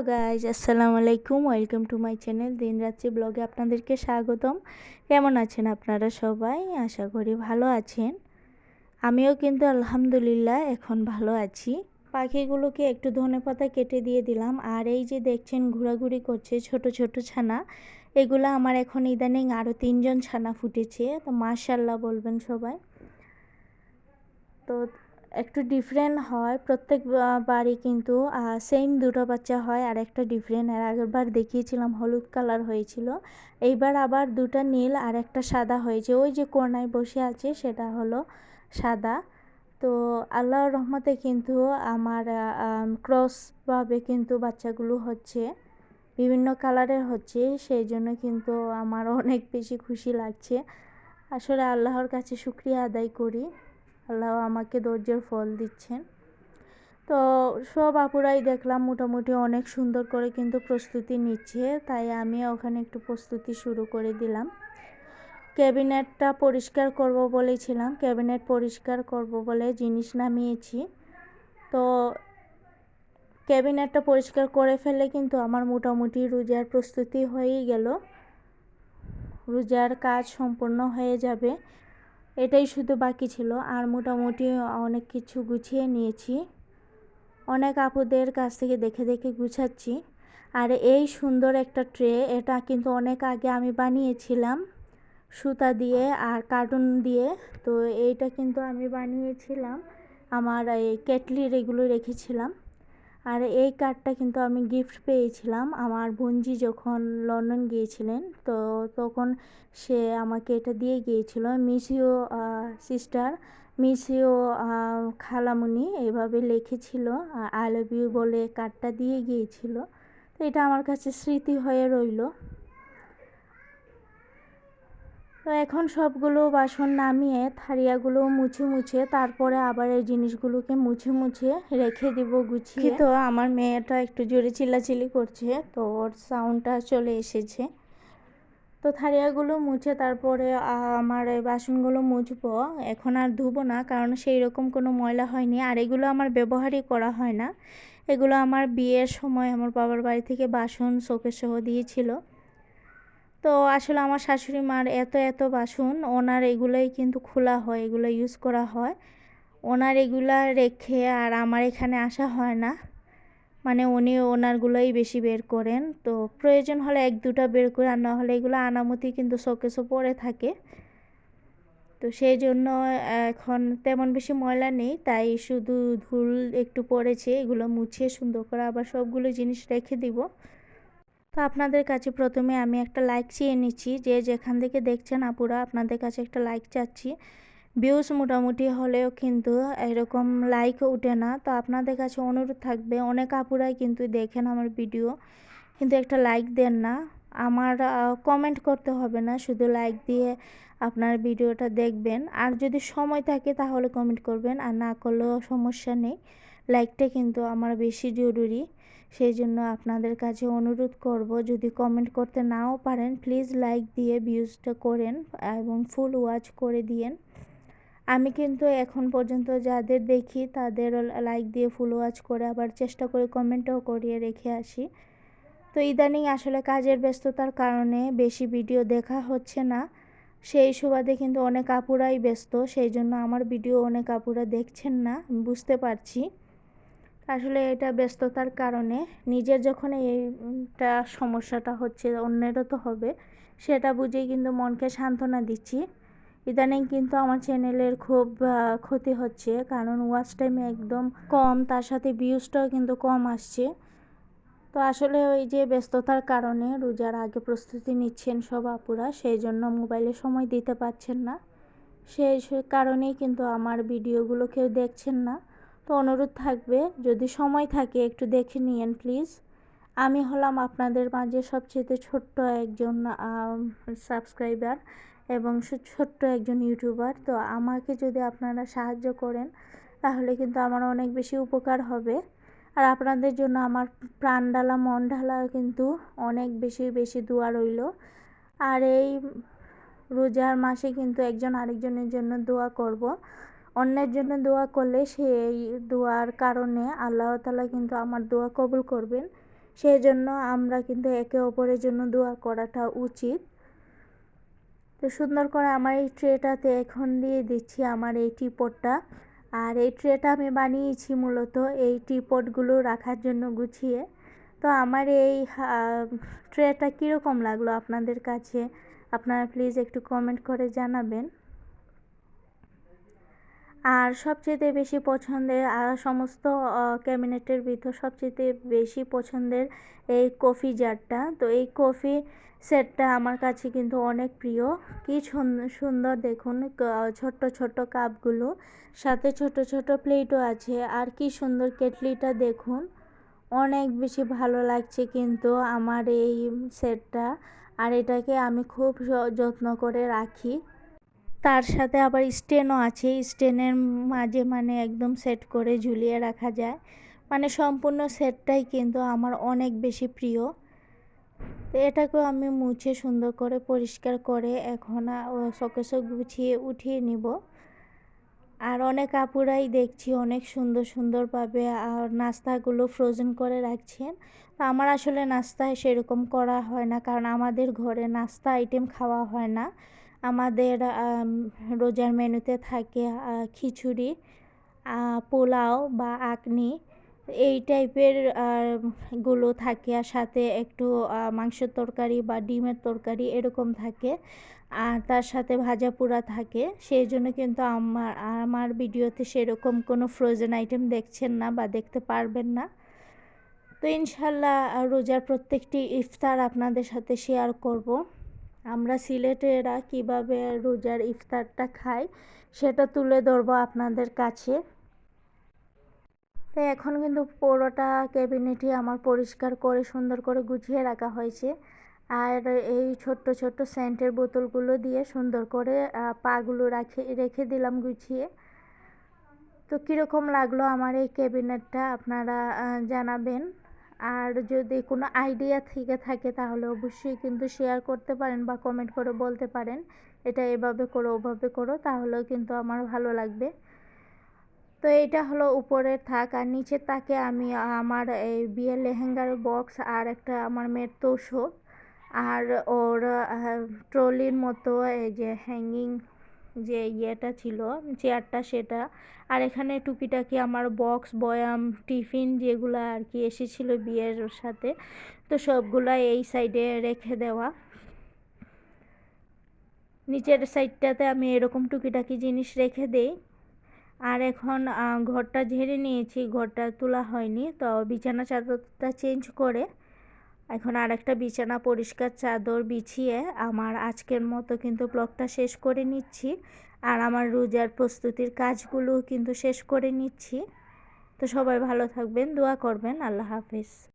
Guys, আসসালামু আলাইকুম। Welcome to my channel দিন রাত্রি ব্লগে আপনাদেরকে স্বাগতম। কেমন আছেন আপনারা সবাই? আশা করি ভালো আছেন। আমিও কিন্তু আলহামদুলিল্লাহ এখন ভালো আছি। পাখিগুলোকে একটু ধনেপাতা কেটে দিয়ে দিলাম। আর এই যে দেখছেন ঘোরাঘুরি করছে ছোট ছোট ছানা, এগুলো আমার এখন ইদানিং আরও 3জন ছানা ফুটেছে। তো মাশাআল্লাহ বলবেন সবাই। তো একটু ডিফারেন্ট হয় প্রত্যেক বারই, কিন্তু সেম দুটো বাচ্চা হয় আর একটা ডিফারেন্ট। এর আগের বার দেখিয়েছিলাম হলুদ কালার হয়েছিল, এইবার আবার দুটা নীল আর একটা সাদা হয়েছে। ওই যে কোণায় বসে আছে সেটা হলো সাদা। তো আল্লাহর রহমতে কিন্তু আমার ক্রসভাবে কিন্তু বাচ্চাগুলো হচ্ছে, বিভিন্ন কালারের হচ্ছে, সেই জন্য কিন্তু আমার অনেক বেশি খুশি লাগছে। আসলে আল্লাহর কাছে শুকরিয়া আদায় করি, আল্লাহ আমাকে ধৈর্যের ফল দিচ্ছেন। তো সব আপুরাই দেখলাম মোটামুটি অনেক সুন্দর করে কিন্তু প্রস্তুতি নিচ্ছে, তাই আমি ওখানে একটু প্রস্তুতি শুরু করে দিলাম। ক্যাবিনেটটা পরিষ্কার করব বলেছিলাম, ক্যাবিনেট পরিষ্কার করব বলে জিনিস নামিয়েছি। তো ক্যাবিনেটটা পরিষ্কার করে ফেললে কিন্তু আমার মোটামুটি রোজার প্রস্তুতি হয়েই গেল, রোজার কাজ সম্পূর্ণ হয়ে যাবে। এটাই শুধু বাকি ছিল। আর মোটামুটি অনেক কিছু গুছিয়ে নিয়েছি, অনেক আপুদের কাছ থেকে দেখে দেখে গুছাচ্ছি। আর এই সুন্দর একটা ট্রে, এটা কিন্তু অনেক আগে আমি বানিয়েছিলাম সুতা দিয়ে আর কার্টুন দিয়ে। তো এইটা কিন্তু আমি বানিয়েছিলাম, আমার এই কেটলির এগুলো রেখেছিলাম। আর এই কার্ডটা কিন্তু আমি গিফট পেয়েছিলাম আমার বোনজি যখন লন্ডন গিয়েছিলেন, তো তখন সে আমাকে এটা দিয়ে গিয়েছিল। Miss you sister, miss you খালামুনি, এইভাবে লিখেছিল, আই লাভ ইউ বলে কার্ডটা দিয়ে গিয়েছিল। তো এটা আমার কাছে স্মৃতি হয়ে রইল। তো এখন সবগুলো বাসন নামিয়ে থারিয়াগুলো মুছে মুছে তারপরে আবার এই জিনিসগুলোকে মুছে মুছে রেখে দিব গুছিয়ে। তো আমার মেয়েটা একটু জোরে চিল্লাচিল্লি করছে, তো ওর সাউন্ডটা চলে এসেছে। তো থারিয়াগুলো মুছে তারপরে আমার এই বাসনগুলো মুছবো। এখন আর ধুবো না, কারণ সেই রকম কোনো ময়লা হয়নি। আর এগুলো আমার ব্যবহারই করা হয় না, এগুলো আমার বিয়ের সময় আমার বাবার বাড়ি থেকে বাসন শোকেস সহ দিয়েছিল। তো আসলে আমার শাশুড়ি মার এত এত বাসন, ওনার এগুলোই কিন্তু খোলা হয়, এগুলো ইউজ করা হয়। ওনার এগুলা রেখে আর আমার এখানে আসা হয় না, মানে উনি ওনারগুলোই বেশি বের করেন। তো প্রয়োজন হলে এক দুটা বের করে, আর না হলে এগুলো আনামতি কিন্তু শোকেসও পড়ে থাকে। তো সেই জন্য এখন তেমন বেশি ময়লা নেই, তাই শুধু ধুল একটু পড়েছে, এগুলো মুছে সুন্দর করে আবার সবগুলো জিনিস রেখে দিব। তো আপনাদের কাছে প্রথমে আমি একটা লাইক চেয়ে নিচ্ছি, যে যেখান থেকে দেখছেন আপুরা, আপনাদের কাছে একটা লাইক চাচ্ছি। ভিউজ মোটামুটি হলেও কিন্তু এরকম লাইক ওঠে না। তো আপনাদের কাছে অনুরোধ থাকবে, অনেক আপুরাই কিন্তু দেখেন আমার ভিডিও, কিন্তু একটা লাইক দেন না। আমার কমেন্ট করতে হবে না, শুধু লাইক দিয়ে আপনার ভিডিওটা দেখবেন। আর যদি সময় থাকে তাহলে কমেন্ট করবেন, আর না করলেও সমস্যা নেই। লাইকটা কিন্তু আমার বেশি জরুরি, সেই জন্য আপনাদের কাছে অনুরোধ করব, যদি কমেন্ট করতে নাও পারেন প্লিজ লাইক দিয়ে ভিউজটা করেন এবং ফুল ওয়াচ করে দিয়েন। আমি কিন্তু এখন পর্যন্ত যাদের দেখি তাদের লাইক দিয়ে ফুল ওয়াচ করে আবার চেষ্টা করে কমেন্টও করিয়ে রেখে আসি। তো ইদানিং আসলে কাজের ব্যস্ততার কারণে বেশি ভিডিও দেখা হচ্ছে না, সেই সুবাদে কিন্তু অনেক আপুরাই ব্যস্ত, সেই জন্য আমার ভিডিও অনেক আপুরা দেখছেন না, বুঝতে পারছি। আসলে এটা ব্যস্ততার কারণে, নিজের যখন এইটা সমস্যাটা হচ্ছে অন্যেরও তো হবে, সেটা বুঝেই কিন্তু মনকে সান্ত্বনা দিচ্ছি। ইদানিং কিন্তু আমার চ্যানেলের খুব ক্ষতি হচ্ছে, কারণ ওয়াচ টাইম একদম কম, তার সাথে ভিউজটাও কিন্তু কম আসছে। তো আসলে ওই যে ব্যস্ততার কারণে, রোজার আগে প্রস্তুতি নিচ্ছেন সব আপুরা, সেই জন্য মোবাইলে সময় দিতে পারছেন না, সেই কারণেই কিন্তু আমার ভিডিওগুলো কেউ দেখছেন না। তো অনুরোধ থাকবে, যদি সময় থাকে একটু দেখে নিয়েন প্লিজ। আমি হলাম আপনাদের মাঝে সবচেয়ে ছোট্ট একজন সাবস্ক্রাইবার এবং ছোট্ট একজন ইউটিউবার। তো আমাকে যদি আপনারা সাহায্য করেন তাহলে কিন্তু আমার অনেক বেশি উপকার হবে। আর আপনাদের জন্য আমার প্রাণ ঢালা মন ঢালা কিন্তু অনেক বেশি বেশি দোয়া রইল। আর এই রোজার মাসে কিন্তু একজন আরেকজনের জন্য দোয়া করব, অন্যের জন্য দোয়া করলে সেই দোয়ার কারণে আল্লাহ তাআলা কিন্তু আমার দোয়া কবুল করবেন, সেই জন্য আমরা কিন্তু একে অপরের জন্য দোয়া করাটা উচিত। তো সুন্দর করে আমার এই ট্রেটাতে এখন দিয়ে দিচ্ছি আমার এই টিপটটা। আর এই ট্রেটা আমি বানিয়েছি মূলত এই টিপটগুলো রাখার জন্য গুছিয়ে। তো আমার এই ট্রেটা কীরকম লাগলো আপনাদের কাছে, আপনারা প্লিজ একটু কমেন্ট করে জানাবেন। আর সবচেয়ে বেশি পছন্দের সমস্ত ক্যাবিনেটের ভিতর সবচেয়ে বেশি পছন্দের এই কফি জারটা। তো এই কফি সেটটা আমার কাছে কিন্তু অনেক প্রিয়। কি সুন্দর দেখুন, ছোট্ট ছোট্ট কাপগুলো, সাথে ছোট ছোট প্লেটও আছে। আর কি সুন্দর কেটলিটা দেখুন, অনেক বেশি ভালো লাগছে কিন্তু আমার এই সেটটা। আর এটাকে আমি খুব যত্ন করে রাখি। তার সাথে আবার স্ট্যান্ডও আছে, স্ট্যান্ডের মাঝে মানে একদম সেট করে ঝুলিয়ে রাখা যায়। মানে সম্পূর্ণ সেটটাই কিন্তু আমার অনেক বেশি প্রিয়। তো এটাকেও আমি মুছে সুন্দর করে পরিষ্কার করে এখন শোকেসে গুছিয়ে উঠিয়ে নিব। আর অনেক আপুরাই দেখছি অনেক সুন্দর সুন্দরভাবে নাস্তাগুলো ফ্রোজেন করে রাখছেন। তো আমার আসলে নাস্তা সেরকম করা হয় না, কারণ আমাদের ঘরে নাস্তা আইটেম খাওয়া হয় না। আমাদের রোজার মেনুতে থাকে খিচুড়ি, পোলাও বা আকনি এই টাইপের গুলো থাকে, আর সাথে একটু মাংসের তরকারি বা ডিমের তরকারি এরকম থাকে, আর তার সাথে ভাজা পোড়া থাকে। সেই জন্য কিন্তু আমার ভিডিওতে সেরকম কোনো ফ্রোজেন আইটেম দেখছেন না বা দেখতে পারবেন না। তো ইনশাল্লাহ রোজার প্রত্যেকটি ইফতার আপনাদের সাথে শেয়ার করব। আমরা সিলেটেরা কিভাবে রোজার ইফতারটা খাই সেটা তুলে ধরবো আপনাদের কাছে। তো এখন কিন্তু পুরোটা ক্যাবিনেটই আমার পরিষ্কার করে সুন্দর করে গুছিয়ে রাখা হয়েছে। আর এই ছোট্ট ছোট্ট সেন্টের বোতলগুলো দিয়ে সুন্দর করে পাগুলো রেখে দিলাম গুছিয়ে। তো কীরকম লাগলো আমার এই ক্যাবিনেটটা আপনারা জানাবেন। আর যদি কোনো আইডিয়া থেকে থাকে তাহলে অবশ্যই কিন্তু শেয়ার করতে পারেন বা কমেন্ট করে বলতে পারেন এটা এভাবে করো ওভাবে করো, তাহলেও কিন্তু আমার ভালো লাগবে। তো এটা হলো উপরের থাক, আর নিচের তাকে আমি আমার এই বিয়ের লেহেঙ্গার বক্স আর একটা আমার মেয়ের তোষক আর ওর ট্রলির মতো এই যে হ্যাঙ্গিং যে ইয়েটা ছিল চেয়ারটা সেটা, আর এখানে টুকিটাকি আমার বক্স বয়াম টিফিন যেগুলো আর কি এসেছিল বিয়ের সাথে, তো সবগুলা এই সাইডে রেখে দেওয়া। নিচের সাইডটাতে আমি এরকম টুকিটাকি জিনিস রেখে দেই। আর এখন ঘরটা ঝেড়ে নিয়েছি, ঘরটা তোলা হয়নি, তো বিছানা চাদরটা চেঞ্জ করে এখন আর একটা বিছানা পরিষ্কার চাদর বিছিয়ে আমার আজকের মতো কিন্তু ব্লগটা শেষ করে নিচ্ছি। আর আমার রোজার প্রস্তুতির কাজগুলো কিন্তু শেষ করে নিচ্ছি। তো সবাই ভালো থাকবেন, দোয়া করবেন। আল্লাহ হাফেজ।